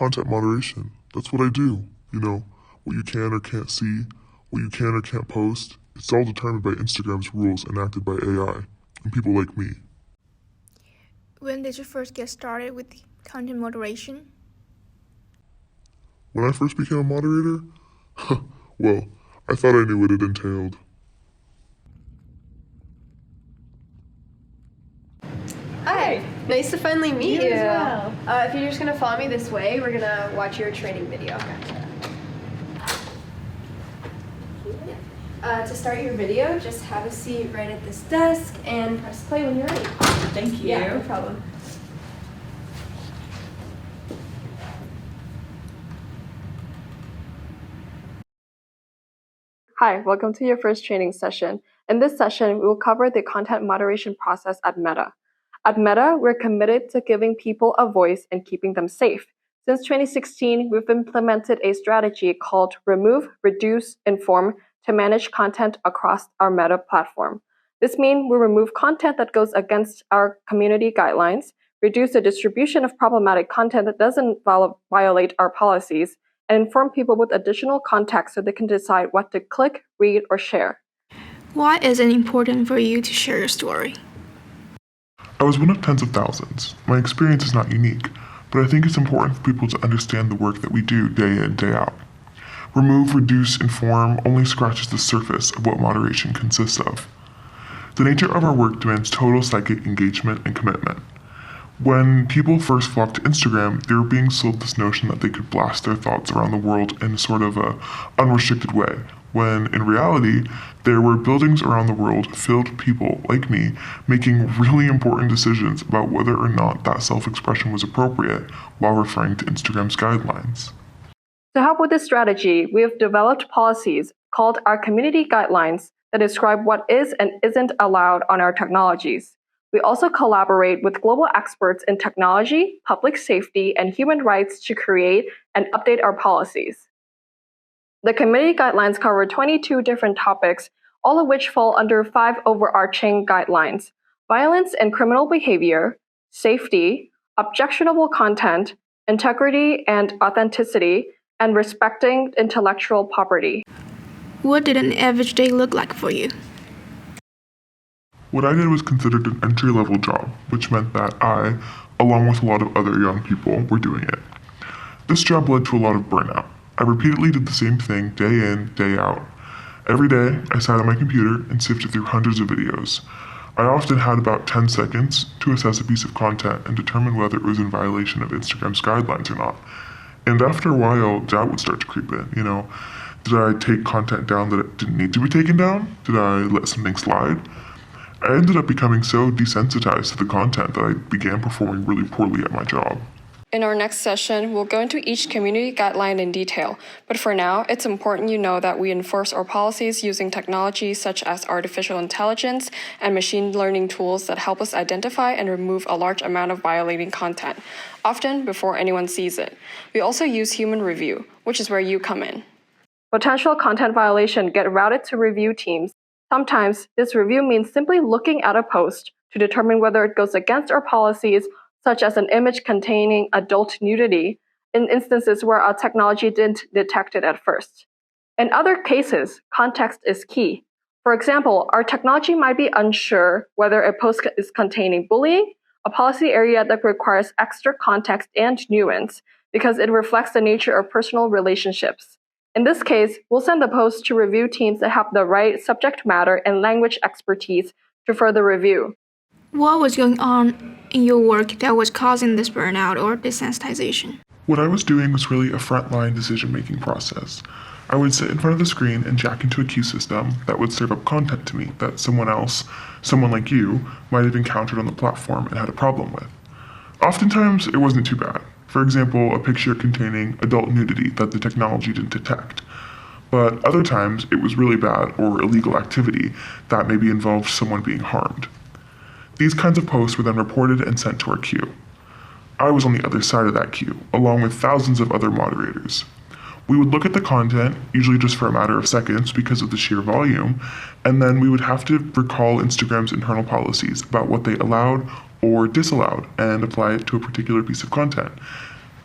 content moderation. That's what I do. What you can or can't see, what you can or can't post. It's all determined by Instagram's rules enacted by AI and people like me. When did you first get started with content moderation? When I first became a moderator, well, I thought I knew what it entailed. Hi, nice to finally meet you. As well. If you're just gonna follow me this way, we're gonna watch your training video. To start your video, just have a seat right at this desk and press play when you're ready. Thank you. Yeah, no problem. Hi, welcome to your first training session. In this session, we will cover the content moderation process at Meta. At Meta, we're committed to giving people a voice and keeping them safe. Since 2016, we've implemented a strategy called Remove, Reduce, Inform to manage content across our Meta platform. This means we remove content that goes against our community guidelines, reduce the distribution of problematic content that doesn't violate our policies, and inform people with additional context so they can decide what to click, read, or share. Why is it important for you to share your story? I was one of tens of thousands. My experience is not unique, but I think it's important for people to understand the work that we do day in, day out. Remove, reduce, inform only scratches the surface of what moderation consists of. The nature of our work demands total psychic engagement and commitment. When people first flocked to Instagram, they were being sold this notion that they could blast their thoughts around the world in sort of a unrestricted way, when in reality, there were buildings around the world filled with people like me making really important decisions about whether or not that self-expression was appropriate while referring to Instagram's guidelines. To help with this strategy, we have developed policies called our community guidelines that describe what is and isn't allowed on our technologies. We also collaborate with global experts in technology, public safety, and human rights to create and update our policies. The community guidelines cover 22 different topics, all of which fall under 5 overarching guidelines: violence and criminal behavior, safety, objectionable content, integrity and authenticity, and respecting intellectual property. What did an average day look like for you? What I did was considered an entry-level job, which meant that I, along with a lot of other young people, were doing it. This job led to a lot of burnout. I repeatedly did the same thing day in, day out. Every day, I sat at my computer and sifted through hundreds of videos. I often had about 10 seconds to assess a piece of content and determine whether it was in violation of Instagram's guidelines or not. And after a while, doubt would start to creep in. Did I take content down that it didn't need to be taken down? Did I let something slide? I ended up becoming so desensitized to the content that I began performing really poorly at my job. In our next session, we'll go into each community guideline in detail, but for now, it's important you know that we enforce our policies using technology such as artificial intelligence and machine learning tools that help us identify and remove a large amount of violating content, often before anyone sees it. We also use human review, which is where you come in. Potential content violation get routed to review teams. Sometimes, this review means simply looking at a post to determine whether it goes against our policies, such as an image containing adult nudity, in instances where our technology didn't detect it at first. In other cases, context is key. For example, our technology might be unsure whether a post is containing bullying, a policy area that requires extra context and nuance because it reflects the nature of personal relationships. In this case, we'll send the post to review teams that have the right subject matter and language expertise to further review. What was going on in your work that was causing this burnout or desensitization? What I was doing was really a frontline decision-making process. I would sit in front of the screen and jack into a queue system that would serve up content to me that someone else, someone like you, might have encountered on the platform and had a problem with. Oftentimes, it wasn't too bad. For example, a picture containing adult nudity that the technology didn't detect. But other times, it was really bad or illegal activity that maybe involved someone being harmed. These kinds of posts were then reported and sent to our queue. I was on the other side of that queue, along with thousands of other moderators. We would look at the content, usually just for a matter of seconds because of the sheer volume, and then we would have to recall Instagram's internal policies about what they allowed or disallowed and apply it to a particular piece of content.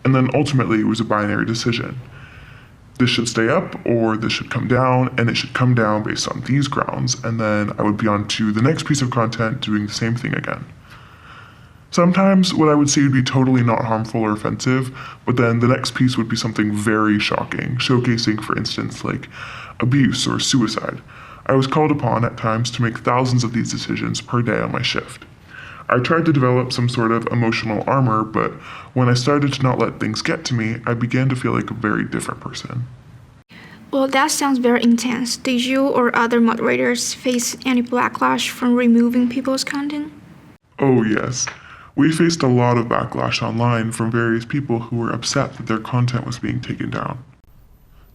And then ultimately, it was a binary decision. This should stay up or this should come down, and it should come down based on these grounds, and then I would be on to the next piece of content doing the same thing again. Sometimes what I would say would be totally not harmful or offensive, but then the next piece would be something very shocking, showcasing, for instance, like abuse or suicide. I was called upon at times to make thousands of these decisions per day on my shift. I tried to develop some sort of emotional armor, but when I started to not let things get to me, I began to feel like a very different person. Well, that sounds very intense. Did you or other moderators face any backlash from removing people's content? Oh, yes. We faced a lot of backlash online from various people who were upset that their content was being taken down.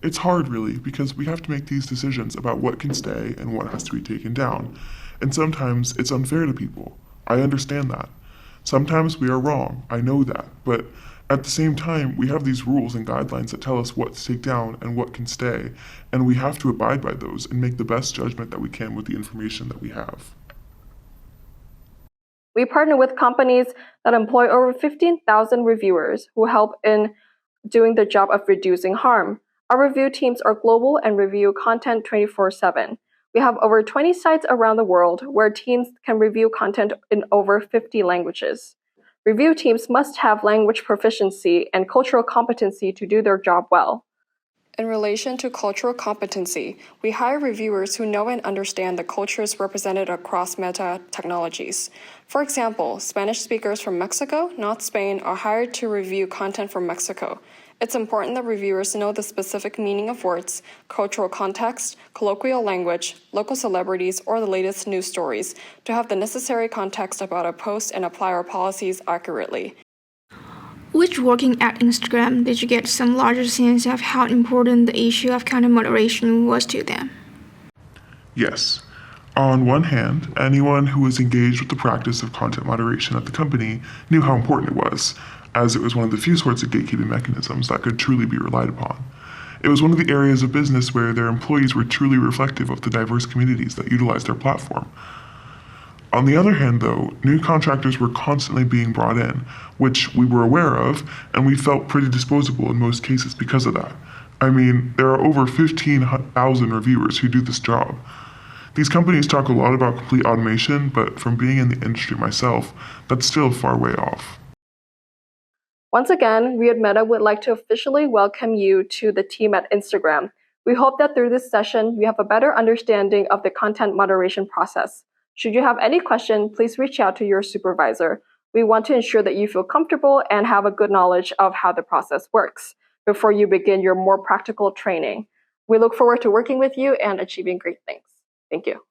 It's hard, really, because we have to make these decisions about what can stay and what has to be taken down, and sometimes it's unfair to people. I understand that. Sometimes we are wrong, I know that, but at the same time, we have these rules and guidelines that tell us what to take down and what can stay, and we have to abide by those and make the best judgment that we can with the information that we have. We partner with companies that employ over 15,000 reviewers who help in doing the job of reducing harm. Our review teams are global and review content 24/7. We have over 20 sites around the world where teams can review content in over 50 languages. Review teams must have language proficiency and cultural competency to do their job well. In relation to cultural competency, we hire reviewers who know and understand the cultures represented across Meta technologies. For example, Spanish speakers from Mexico, not Spain, are hired to review content from Mexico. It's important that reviewers know the specific meaning of words, cultural context, colloquial language, local celebrities, or the latest news stories to have the necessary context about a post and apply our policies accurately. Which working at Instagram did you get some larger sense of how important the issue of content moderation was to them? Yes. On one hand, anyone who was engaged with the practice of content moderation at the company knew how important it was, as it was one of the few sorts of gatekeeping mechanisms that could truly be relied upon. It was one of the areas of business where their employees were truly reflective of the diverse communities that utilized their platform. On the other hand, though, new contractors were constantly being brought in, which we were aware of, and we felt pretty disposable in most cases because of that. I mean, there are over 15,000 reviewers who do this job. These companies talk a lot about complete automation, but from being in the industry myself, that's still far way off. Once again, we at Meta would like to officially welcome you to the team at Instagram. We hope that through this session, you have a better understanding of the content moderation process. Should you have any question, please reach out to your supervisor. We want to ensure that you feel comfortable and have a good knowledge of how the process works before you begin your more practical training. We look forward to working with you and achieving great things. Thank you.